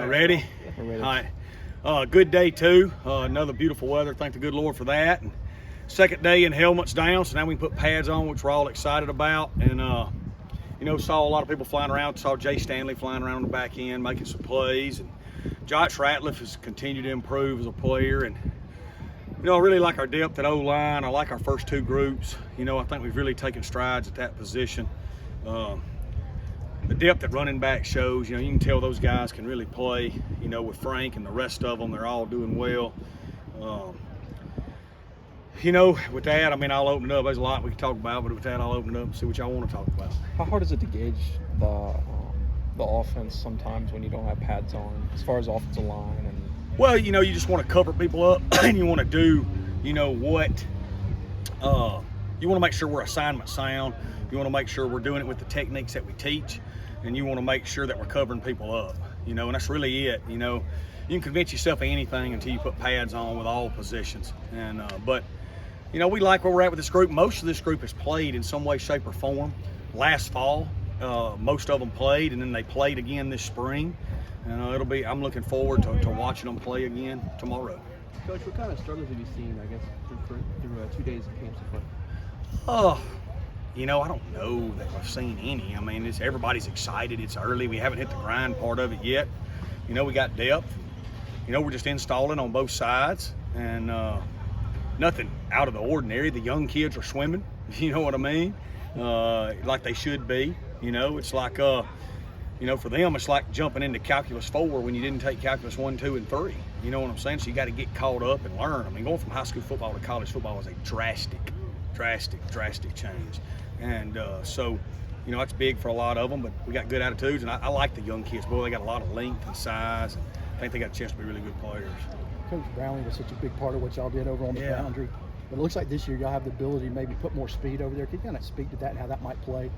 Ready? We're ready. All right. Good day two. Another beautiful weather. Thank the good Lord for that. And second day and helmets down, so now we can put pads on, which we're all excited about. And saw a lot of people flying around. Saw Jay Stanley flying around on the back end, making some plays. And Josh Ratliff has continued to improve as a player. And I really like our depth at O-line. I like our first two groups. I think we've really taken strides at that position. The depth that running back shows, you can tell those guys can really play, with Frank and the rest of them. They're all doing well. With that, I'll open it up. There's a lot we can talk about, but with that, I'll open it up and see what y'all want to talk about. How hard is it to gauge the offense sometimes when you don't have pads on, as far as offensive line? And well, you just want to cover people up, and you want to do, what you want to make sure we're assignment sound. You want to make sure we're doing it with the techniques that we teach, and you want to make sure that we're covering people up, and that's really it. You can convince yourself of anything until you put pads on with all positions. And but we like where we're at with this group. Most of this group has played in some way, shape, or form. Last fall, most of them played, and then they played again this spring. And I'm looking forward to watching them play again tomorrow. Coach, what kind of struggles have you seen, I guess, through 2 days of camp so far? I don't know that I've seen any. Everybody's excited. It's early. We haven't hit the grind part of it yet. We got depth. We're just installing on both sides, and nothing out of the ordinary. The young kids are swimming. You know what I mean? Like they should be. It's like, for them, it's like jumping into Calculus 4 when you didn't take Calculus 1, 2, and 3. You know what I'm saying? So you got to get caught up and learn. Going from high school football to college football is a drastic change. And so that's big for a lot of them, but we got good attitudes, and I like the young kids. Boy, they got a lot of length and size, and I think they got a chance to be really good players. Coach Brownlee was such a big part of what y'all did over on the boundary. But it looks like this year y'all have the ability to maybe put more speed over there. Can you kind of speak to that and how that might play?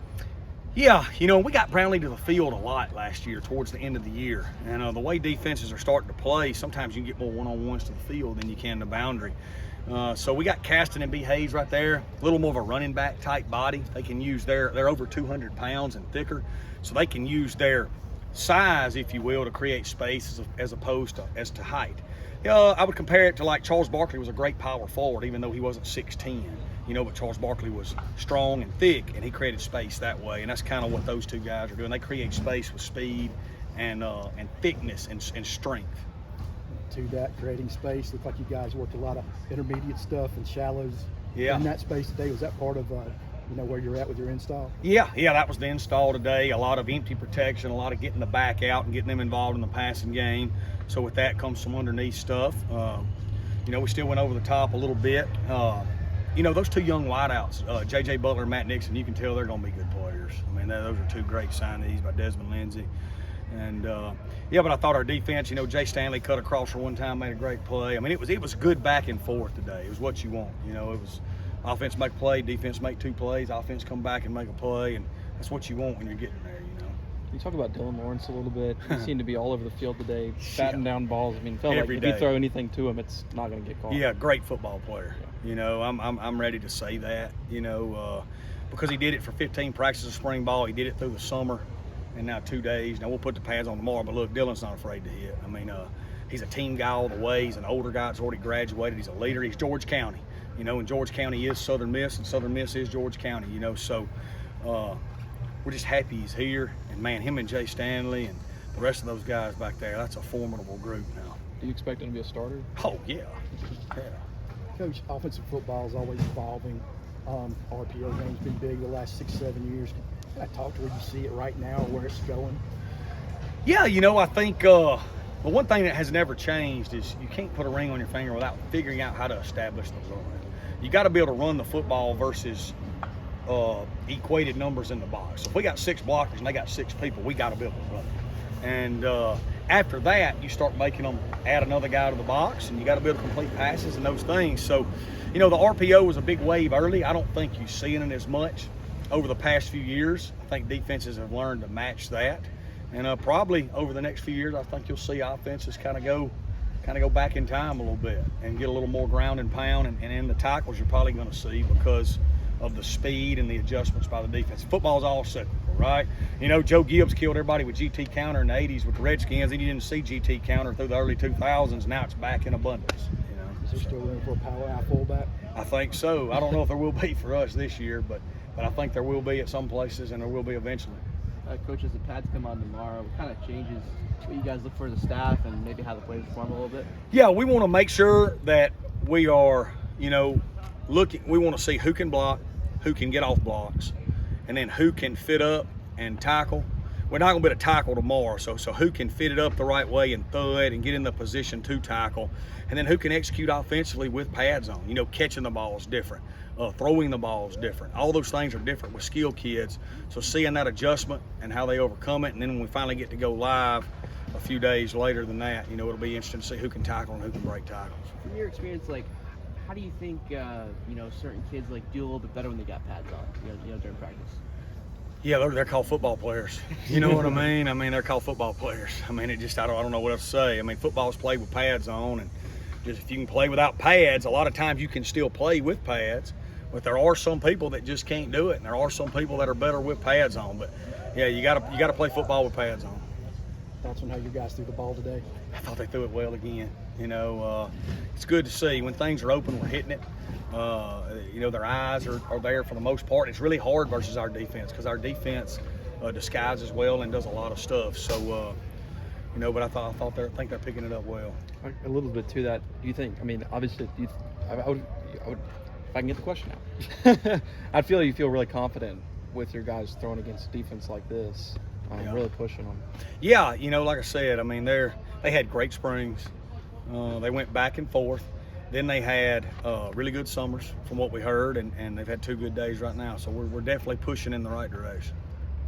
Yeah, we got Brownlee to the field a lot last year towards the end of the year. And the way defenses are starting to play, sometimes you can get more one-on-ones to the field than you can the boundary. So we got Caston and B. Hayes right there, a little more of a running back type body. They can use they're over 200 pounds and thicker, so they can use their size, if you will, to create space as opposed to height. I would compare it to like Charles Barkley was a great power forward, even though he wasn't 6'10". But Charles Barkley was strong and thick, and he created space that way. And that's kind of what those two guys are doing. They create space with speed and thickness and strength. To that, creating space, looked like you guys worked a lot of intermediate stuff and shallows in that space today. Was that part of where you're at with your install? Yeah, that was the install today. A lot of empty protection, a lot of getting the back out and getting them involved in the passing game. So with that comes some underneath stuff. We still went over the top a little bit. Those two young wideouts, J.J. Butler and Matt Nixon, you can tell they're going to be good players. Those are two great signees by Desmond Lindsay. And but I thought our defense, Jay Stanley cut across for one time, made a great play. it was good back and forth today. It was what you want. It was offense make a play, defense make two plays, offense come back and make a play, and that's what you want when you're getting there. You talk about Dylan Lawrence a little bit. He seemed to be all over the field today, batting down balls. Felt Every like day. If you throw anything to him, it's not going to get caught. Yeah, great football player. Yeah. I'm ready to say that. Because he did it for 15 practices of spring ball. He did it through the summer, and now 2 days. Now we'll put the pads on tomorrow. But look, Dylan's not afraid to hit. He's a team guy all the way. He's an older guy that's already graduated. He's a leader. He's George County. And George County is Southern Miss, and Southern Miss is George County. So. We're just happy he's here, and man, him and Jay Stanley and the rest of those guys back there, that's a formidable group now. Do you expect him to be a starter? Oh, yeah. Coach, offensive football is always evolving. RPO game's been big the last 6-7 years. Can I talk to where you see it right now or where it's going? Yeah, I think the one thing that has never changed is you can't put a ring on your finger without figuring out how to establish the run. You got to be able to run the football versus equated numbers in the box. So if we got 6 blockers and they got 6 people, we got to be able to run it. And after that, you start making them add another guy to the box, and you got to be able to complete passes and those things. So, the RPO was a big wave early. I don't think you're seeing it as much over the past few years. I think defenses have learned to match that. And probably over the next few years, I think you'll see offenses kind of go back in time a little bit and get a little more ground and pound. And in the tackles, you're probably going to see because of the speed and the adjustments by the defense. Football's all cyclical, right? You know, Joe Gibbs killed everybody with GT counter in the 80s with the Redskins, and you didn't see GT counter through the early 2000s. Now it's back in abundance. You know, Is there still room for a power out fullback? I think so. I don't know if there will be for us this year, but I think there will be at some places, and there will be eventually. Coach, as the pads come on tomorrow, what kind of changes what you guys look for as a staff and maybe how the players perform a little bit? Yeah, we want to make sure that we are, you know, looking. We want to see who can block, who can get off blocks, and then who can fit up and tackle. We're not going to be able to tackle tomorrow, so who can fit it up the right way and throw it and get in the position to tackle, and then who can execute offensively with pads on. You know, catching the ball is different, throwing the ball is different. All those things are different with skilled kids. So seeing that adjustment and how they overcome it, and then when we finally get to go live a few days later than that, you know, it'll be interesting to see who can tackle and who can break tackles. From your experience, like, how do you think you know, certain kids like do a little bit better when they got pads on, you know during practice? Yeah, they're called football players. You know what I mean? I mean, they're called football players. I mean, I don't know what else to say. I mean, football's played with pads on, and just if you can play without pads, a lot of times you can still play with pads. But there are some people that just can't do it, and there are some people that are better with pads on. But yeah, you gotta play football with pads on. Thoughts on how you guys threw the ball today? I thought they threw it well again. You know, it's good to see when things are open, we're hitting it. You know, their eyes are there for the most part. It's really hard versus our defense because our defense disguises well and does a lot of stuff. So, you know, but I think they're picking it up well. A little bit to that. Do you think? I mean, obviously, I would, if I can get the question out, I'd feel you feel really confident with your guys throwing against defense like this, Yeah. really pushing them. Yeah, you know, like I said, I mean, they had great springs. They went back and forth. Then they had really good summers from what we heard, and they've had 2 good days right now. So we're definitely pushing in the right direction.